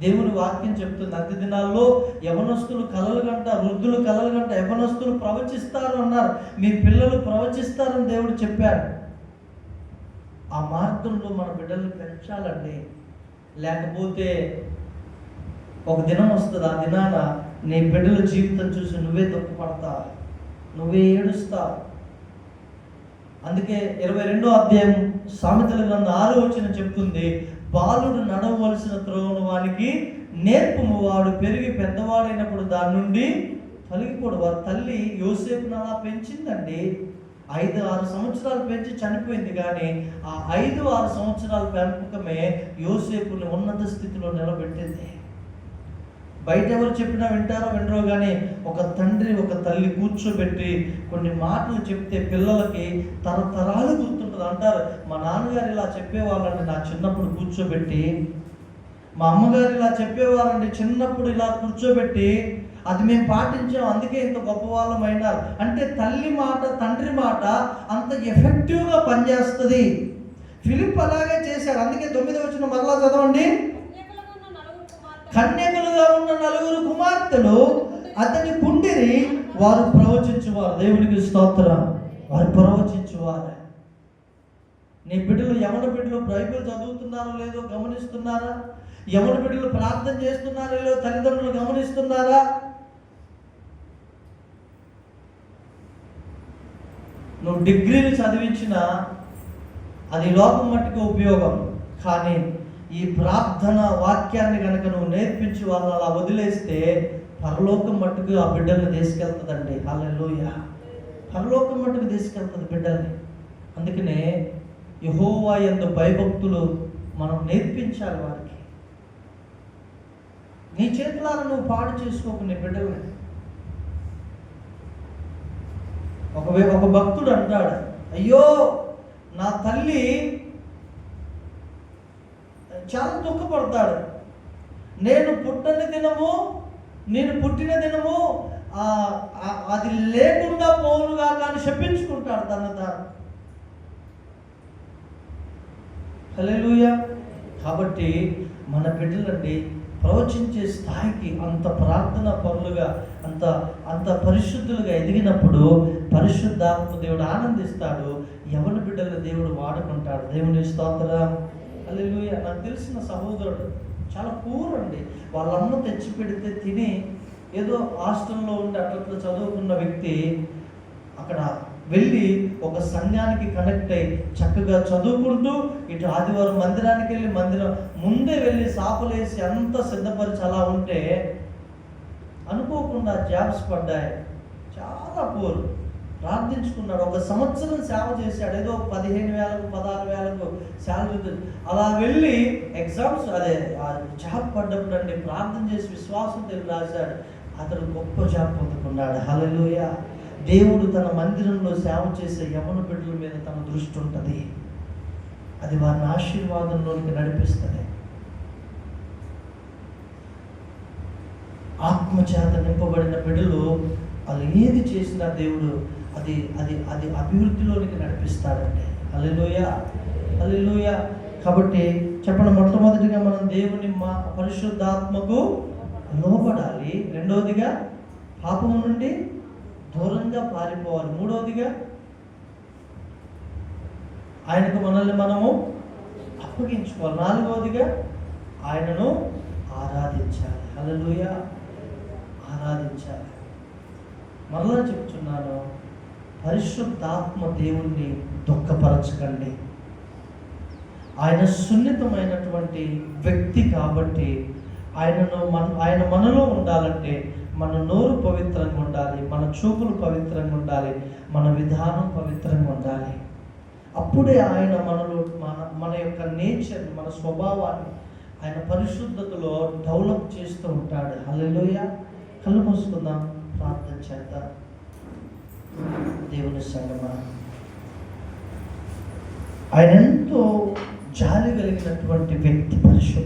దేవుని వాక్యం చెప్తుంది, అంత్య దినాల్లో యవనస్తులు కలలు గంట, వృద్ధులు కలలు గంట, యవనస్తులు ప్రవచిస్తారు అన్నారు. మీ పిల్లలు ప్రవచిస్తారని దేవుడు చెప్పాడు. ఆ మార్గంలో మన బిడ్డలు పెంచాలండి. లేకపోతే ఒక దినం వస్తుంది, ఆ దినాన నీ బిడ్డల జీవితం చూసి నువ్వే దుఃఖపడతావు, నువ్వే ఏడుస్తావు. అందుకే 22వ అధ్యాయం సామెతల గ్రంథం 6వ వచనం చెప్తుంది, బాలుడు నడవలసిన త్రోవను వానికి నేర్పుము, వాడు పెరిగి పెద్దవాడైనప్పుడు దాని నుండి తొలగిపోడు. వారి తల్లి యోసేపును అలా పెంచిందండి. 5-6 సంవత్సరాలు పెంచి చనిపోయింది. కానీ ఆ 5-6 సంవత్సరాల పెంపకమే యోసేపుని ఉన్నత స్థితిలో నిలబెట్టింది. బయట ఎవరు చెప్పినా వింటారో వినరో కానీ ఒక తండ్రి, ఒక తల్లి కూర్చోబెట్టి కొన్ని మాటలు చెప్తే పిల్లలకి తరతరాలు గుర్తుంటుంది. అంటారు, మా నాన్నగారు ఇలా చెప్పేవాళ్ళండి నా చిన్నప్పుడు కూర్చోబెట్టి, మా అమ్మగారు ఇలా చెప్పేవారండి చిన్నప్పుడు ఇలా కూర్చోబెట్టి, అది మేము పాటించాం, అందుకే ఇంత గొప్ప వాళ్ళం అయినారు. అంటే తల్లి మాట, తండ్రి మాట అంత ఎఫెక్టివ్గా పనిచేస్తుంది. ఫిలిప్ అలాగే చేశాడు. అందుకే 9వ వచనం మరలా చదవండి. కన్యకలుగా ఉన్న 9 కుమార్తెలు అతని పుండిరి, వారు ప్రవచించువారు. దేవునికి స్తోత్రం. వారు ప్రవచించువారు. నీ బిడ్డలు, యవన బిడ్డలు బైబిల్ చదువుతున్నారో లేదో గమనిస్తున్నారా? యవన బిడ్డలు ప్రార్థన చేస్తున్నారో లేదో తల్లిదండ్రులు గమనిస్తున్నారా? నువ్వు డిగ్రీలు చదివించినా అది లోకం మట్టుకు ఉపయోగం. కానీ ఈ ప్రార్థన వాక్యాన్ని కనుక నువ్వు నేర్పించి వాళ్ళని అలా వదిలేస్తే పరలోకం మట్టుకు ఆ బిడ్డల్ని తీసుకెళ్తుందండి. హల్లెలూయా, పరలోకం మట్టుకు తీసుకెళ్తుంది బిడ్డల్ని. అందుకనే యెహోవా యందు భయభక్తులు మనం నేర్పించాలి వారికి. నీ చేతులారా నువ్వు పాడు చేసుకోకు నీ బిడ్డల్ని. ఒక భక్తుడు అంటాడు, అయ్యో నా తల్లి చాలా దుఃఖపడతాడు, నేను పుట్టిన దినము అది లేకుండా పోనుగా కానీ శపించుకుంటాడు తను తాను. హల్లెలూయా. కాబట్టి మన బిడ్డలండి ప్రవచించే స్థాయికి అంత ప్రార్థన పరులుగా అంత పరిశుద్ధులుగా ఎదిగినప్పుడు పరిశుద్ధాత్మ దేవుడు ఆనందిస్తాడు. యవన బిడ్డలు దేవుడు వాడుకుంటాడు. దేవుని స్తోత్రం. హల్లెలూయా. నాకు తెలిసిన సహోదరుడు చాలా పూర్ అండి. వాళ్ళ అమ్మ తెచ్చి పెడితే తిని ఏదో హాస్టల్లో ఉండి అట్లా చదువుకున్న వ్యక్తి అక్కడ వెళ్ళి ఒక సంఘానికి కనెక్ట్ అయ్యి చక్కగా చదువుకుంటూ ఇటు ఆదివారం మందిరానికి వెళ్ళి మందిరం ముందే వెళ్ళి సాపులేసి అంత సిద్ధపరిచి అలా ఉంటే అనుకోకుండా జాబ్స్ పడ్డాయి. చాలా పూర్. ప్రార్థించుకున్నాడు. 1 సంవత్సరం సేవ చేశాడు. ఏదో 15,000 16,000 శాలరీ. అలా వెళ్ళి ఎగ్జామ్స్ జాబ్ పడ్డప్పుడు అండి ప్రార్థన చేసి విశ్వాసంతో రాశాడు. అతడు గొప్ప జాబ్ పొందుకున్నాడు. హల్లెలూయా. దేవుడు తన మందిరంలో సేవ చేసే యవన బిడ్డల మీద తన దృష్టి ఉంటుంది. అది వారిని ఆశీర్వాదంలోనికి నడిపిస్తుంది. ఆత్మచేత నింపబడిన బిడ్డలు వాళ్ళు ఏది చేసినా దేవుడు అది అది అది అభివృద్ధిలోనికి నడిపిస్తాడండి. హల్లెలూయా. హల్లెలూయా. కాబట్టి చెప్పండి, మొట్టమొదటిగా మనం దేవుని పరిశుద్ధాత్మకు లోబడాలి. రెండవదిగా పాపము నుండి దూరంగా పారిపోవాలి. మూడవదిగా ఆయనకు మనల్ని మనము అప్పగించుకోవాలి. నాలుగవదిగా ఆయనను ఆరాధించాలి. హల్లెలూయా. ఆరాధించాలి. మరలా చెప్తున్నాను, పరిశుద్ధాత్మ దేవుణ్ణి దుఃఖపరచకండి. ఆయన సున్నితమైనటువంటి వ్యక్తి కాబట్టి ఆయన మనలో ఉండాలంటే మన నోరు పవిత్రంగా ఉండాలి, మన చూపులు పవిత్రంగా ఉండాలి, మన విధానం పవిత్రంగా ఉండాలి. అప్పుడే ఆయన మనలో మన యొక్క నేచర్, మన స్వభావాన్ని ఆయన పరిశుద్ధతలో డెవలప్ చేస్తూ ఉంటాడు. హల్లెలూయా. కళ్ళు మూసుకుందాం, ప్రార్థన చేద్దాం. దేవుని సంగమా, ఆయన ఎంతో జాలి కలిగినటువంటి వ్యక్తి పరిశుద్ధ